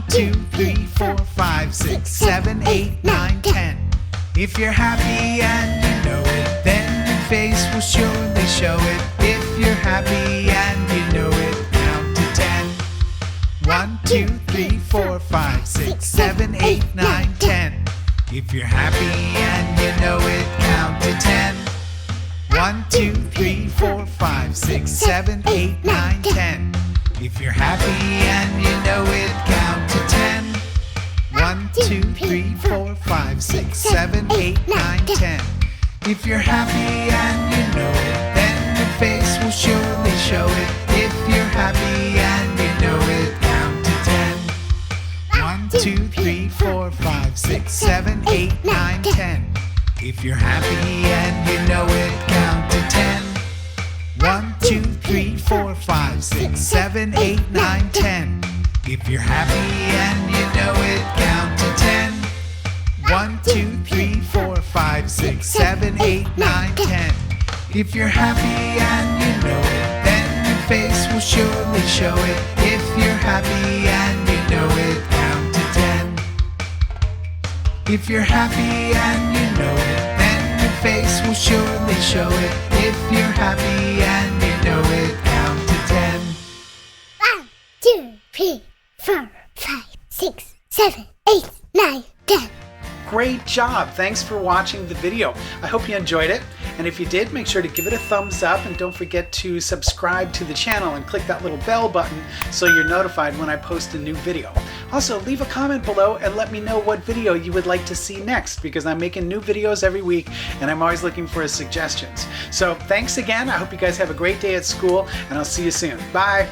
2, 3, 4, 5, 6, 7, 8, 9, 10. If you're happy and you know it, then your face will surely show it. If you're happy and you know it, count to 10. 1, 2, 3, 4, 5, 6, 7, 8, 9, 10. If you're happy and you know it, count to 10. 1, 2, 3, 4, 5, 6, 7, 8, 9, 10. If you're happy and you know it, count to 10. 1, 2, 3, 4, 5, 6, 7, 8, 9, 10. If you're happy and you know it, then your face will surely show it. If you're happy and you know it, count to 10. 1, 2, 3, 4, 5, 6, 7, 8, 9, 10. If you're happy and you know it, count to 10. 1, 2, 3, 4, 5, 6, 7, 8, 9, 10. If you're happy and you know it, count to 10. 1, 2, 3, 4, 5, 6, 7, 8, 9, 10. If you're happy and you know it, then your face will surely show it. If you're happy and you know it, count to 10. If you're happy and you know it, then your face will surely show it. If you're happy and you know it, count to 10. 1, 2, 3, 4, 5, 6, 7, 8, 9, 10. Great job! Thanks for watching the video. I hope you enjoyed it. And if you did, make sure to give it a thumbs up and don't forget to subscribe to the channel and click that little bell button so you're notified when I post a new video. Also, leave a comment below and let me know what video you would like to see next, because I'm making new videos every week and I'm always looking for suggestions. So thanks again. I hope you guys have a great day at school and I'll see you soon. Bye!